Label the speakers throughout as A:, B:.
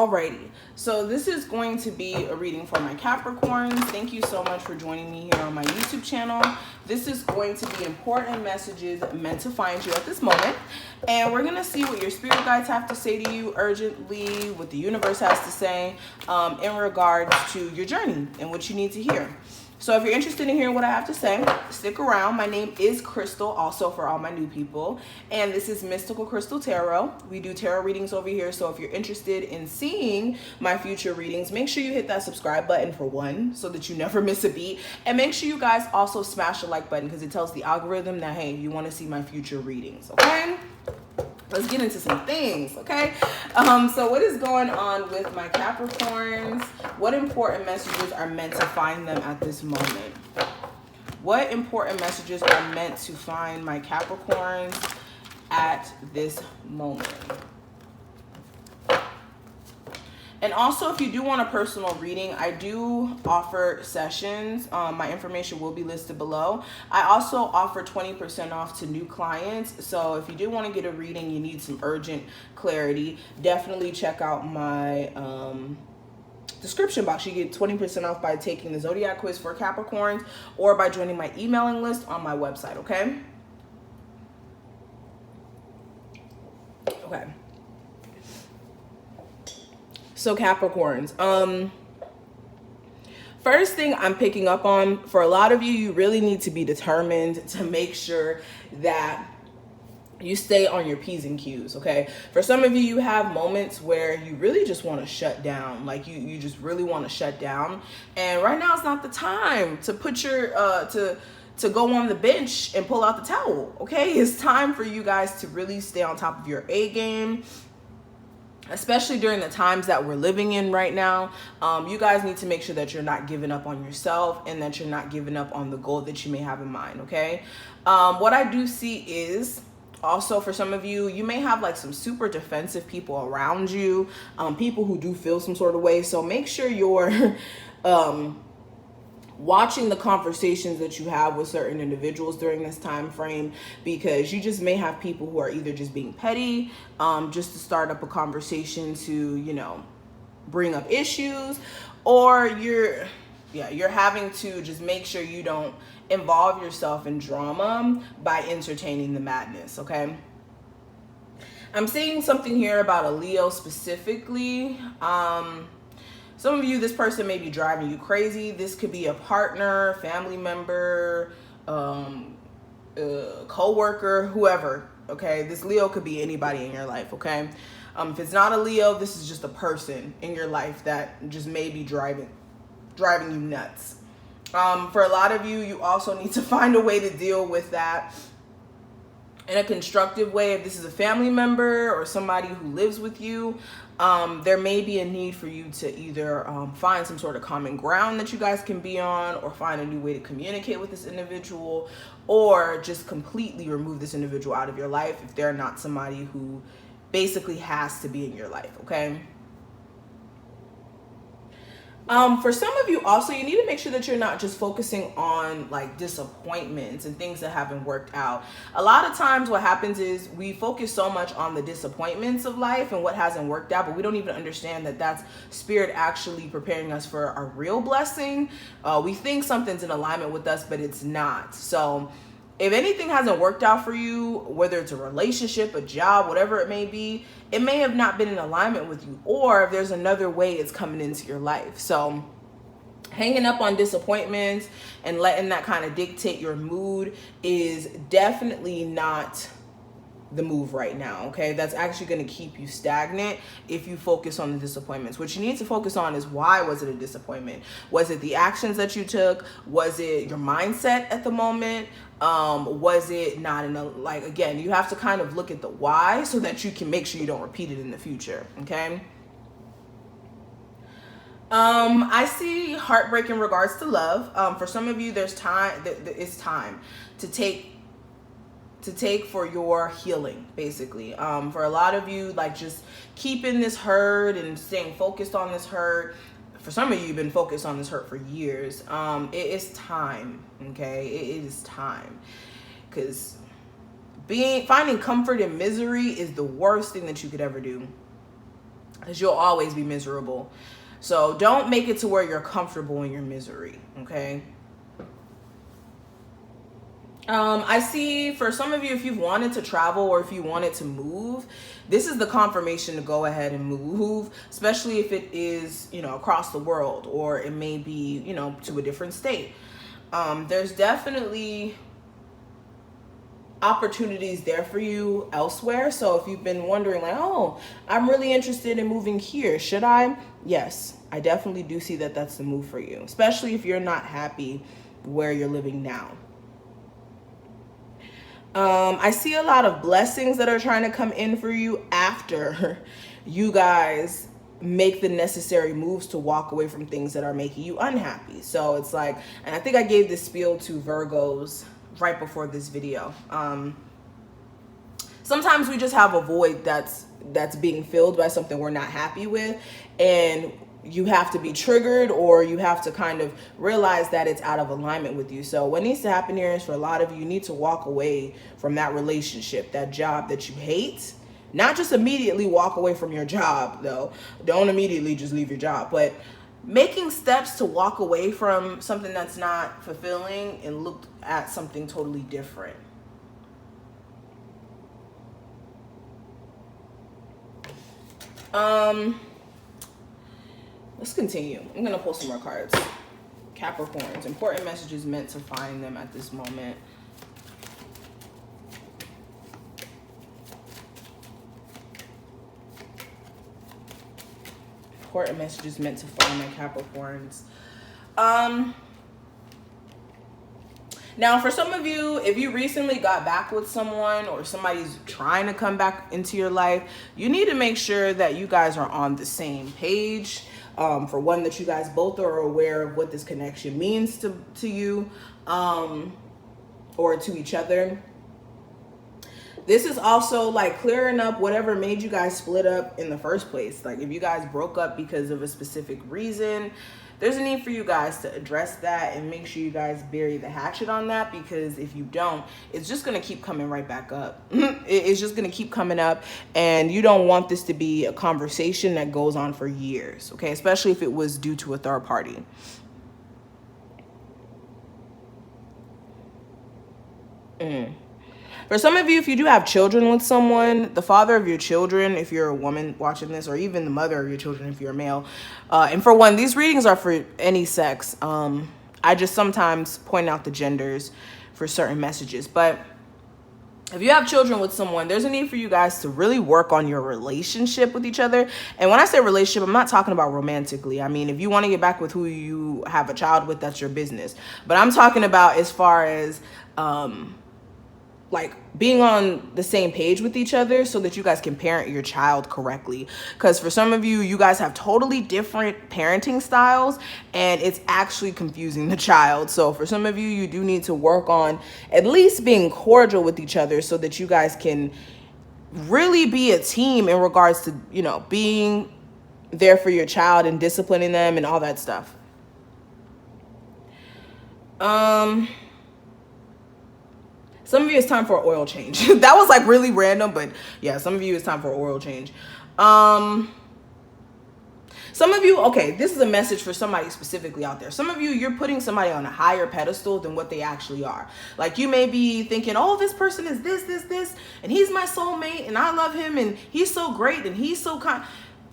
A: Alrighty, so this is going to be a reading for my Capricorns. Thank you so much for joining me here on my YouTube channel. This is going to be important messages meant to find you at this moment. And we're going to see what your spirit guides have to say to you urgently, what the universe has to say in regards to your journey and what you need to hear. So if you're interested in hearing what I have to say, stick around. My name is Crystal, also for all my new people. And this is Mystical Crystal Tarot. We do tarot readings over here. So if you're interested in seeing my future readings, make sure you hit that subscribe button for one, so that you never miss a beat. And make sure you guys also smash the like button, because it tells the algorithm that, hey, you want to see my future readings, okay? Let's get into some things, okay? So what is going on with my Capricorns? What important messages are meant to find them at this moment? What important messages are meant to find my Capricorns at this moment? And also, if you do want a personal reading, I do offer sessions. My information will be listed below. I also offer 20% off to new clients. So if you do want to get a reading, you need some urgent clarity, definitely check out my description box. You get 20% off by taking the Zodiac quiz for Capricorns, or by joining my emailing list on my website, okay? Okay. So Capricorns, first thing I'm picking up on, for a lot of you, you really need to be determined to make sure that you stay on your P's and Q's, okay? For some of you, you have moments where you really just want to shut down. Like you just really want to shut down. And right now is not the time to put your, to go on the bench and pull out the towel, okay? It's time for you guys to really stay on top of your A game. Especially during the times that we're living in right now, you guys need to make sure that you're not giving up on yourself, and that you're not giving up on the goal that you may have in mind, okay? What I do see is, also for some of you, you may have like some super defensive people around you, people who do feel some sort of way. So make sure you're watching the conversations that you have with certain individuals during this time frame, because you just may have people who are either just being petty, just to start up a conversation to, you know, bring up issues, or you're having to just make sure you don't involve yourself in drama by entertaining the madness, okay? I'm seeing something here about a Leo specifically. Some of you, this person may be driving you crazy. This could be a partner, family member, co-worker, whoever, okay? This Leo could be anybody in your life, okay? If it's not a Leo, this is just a person in your life that just may be driving you nuts. For a lot of you, you also need to find a way to deal with that in a constructive way. If this is a family member or somebody who lives with you, there may be a need for you to either find some sort of common ground that you guys can be on, or find a new way to communicate with this individual, or just completely remove this individual out of your life if they're not somebody who basically has to be in your life, okay? For some of you also, you need to make sure that you're not just focusing on like disappointments and things that haven't worked out. A lot of times what happens is we focus so much on the disappointments of life and what hasn't worked out, but we don't even understand that that's spirit actually preparing us for a real blessing. We think something's in alignment with us, but it's not. So if anything hasn't worked out for you, whether it's a relationship, a job, whatever it may be, it may have not been in alignment with you, or if there's another way it's coming into your life. So hanging up on disappointments and letting that kind of dictate your mood is definitely not the move right now, okay? That's actually going to keep you stagnant if you focus on the disappointments. What you need to focus on is, why was it a disappointment? Was it the actions that you took? Was it your mindset at the moment? Was it not in a, like, again, you have to kind of look at the why so that you can make sure you don't repeat it in the future, okay? I see heartbreak in regards to love. For some of you, there's time, it's time to take for your healing, basically. For a lot of you, like just keeping this hurt and staying focused on this hurt. For some of you, you've been focused on this hurt for years. It is time, okay? It is time, because finding comfort in misery is the worst thing that you could ever do. because you'll always be miserable. So don't make it to where you're comfortable in your misery, okay? I see for some of you, if you've wanted to travel or if you wanted to move, this is the confirmation to go ahead and move, especially if it is, you know, across the world, or it may be, you know, to a different state. There's definitely opportunities there for you elsewhere. So if you've been wondering like, oh, I'm really interested in moving here, should I? Yes, I definitely do see that that's the move for you, especially if you're not happy where you're living now. I see a lot of blessings that are trying to come in for you after you guys make the necessary moves to walk away from things that are making you unhappy. So it's like, and I think I gave this spiel to Virgos right before this video. Sometimes we just have a void that's being filled by something we're not happy with, and you have to be triggered, or you have to kind of realize that it's out of alignment with you. So what needs to happen here is, for a lot of you, you need to walk away from that relationship, that job that you hate. Not just immediately walk away from your job, though. Don't immediately just leave your job, but making steps to walk away from something that's not fulfilling and look at something totally different. Let's continue. I'm gonna pull some more cards. Capricorns, important messages meant to find them at this moment. Important messages meant to find my Capricorns. Now, for some of you, if you recently got back with someone, or somebody's trying to come back into your life, you need to make sure that you guys are on the same page. For one, that you guys both are aware of what this connection means to you, or to each other. This is also like clearing up whatever made you guys split up in the first place. Like if you guys broke up because of a specific reason, there's a need for you guys to address that and make sure you guys bury the hatchet on that, because if you don't, it's just going to keep coming right back up. It's just going to keep coming up, and you don't want this to be a conversation that goes on for years, okay? Especially if it was due to a third party. For some of you, if you do have children with someone, the father of your children, if you're a woman watching this, or even the mother of your children if you're a male, and for one, these readings are for any sex. I just sometimes point out the genders for certain messages. But if you have children with someone, there's a need for you guys to really work on your relationship with each other. And when I say relationship, I'm not talking about romantically. I mean, if you want to get back with who you have a child with, that's your business. But I'm talking about as far as like being on the same page with each other so that you guys can parent your child correctly. Because for some of you, you guys have totally different parenting styles, and it's actually confusing the child. So for some of you, you do need to work on at least being cordial with each other so that you guys can really be a team in regards to, you know, being there for your child and disciplining them and all that stuff. Some of you, it's time for an oil change. That was like really random, but yeah, some of you, it's time for an oil change. Some of you, okay, this is a message for somebody specifically out there. Some of you, you're putting somebody on a higher pedestal than what they actually are. Like you may be thinking, oh, this person is this, and he's my soulmate, and I love him, and he's so great, and he's so kind.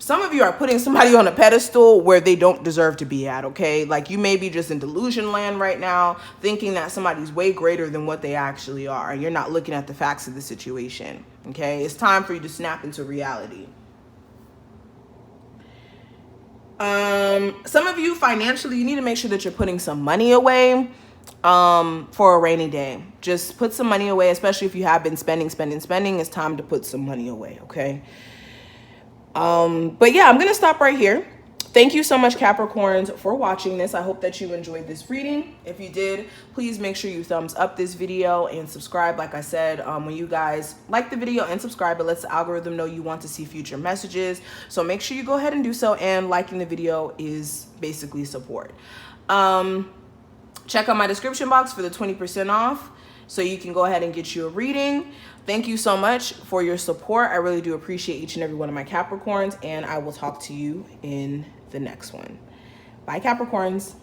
A: Some of you are putting somebody on a pedestal where they don't deserve to be at, okay? Like you may be just in delusion land right now, thinking that somebody's way greater than what they actually are, and you're not looking at the facts of the situation, okay? It's time for you to snap into reality. Some of you financially, you need to make sure that you're putting some money away for a rainy day. Just put some money away, especially if you have been spending. It's time to put some money away, okay? But yeah, I'm going to stop right here. Thank you so much, Capricorns, for watching this. I hope that you enjoyed this reading. If you did, please make sure you thumbs up this video and subscribe. Like I said, when you guys like the video and subscribe, it lets the algorithm know you want to see future messages. So make sure you go ahead and do so. And liking the video is basically support. Check out my description box for the 20% off, so you can go ahead and get you a reading. Thank you so much for your support. I really do appreciate each and every one of my Capricorns, and I will talk to you in the next one. Bye, Capricorns.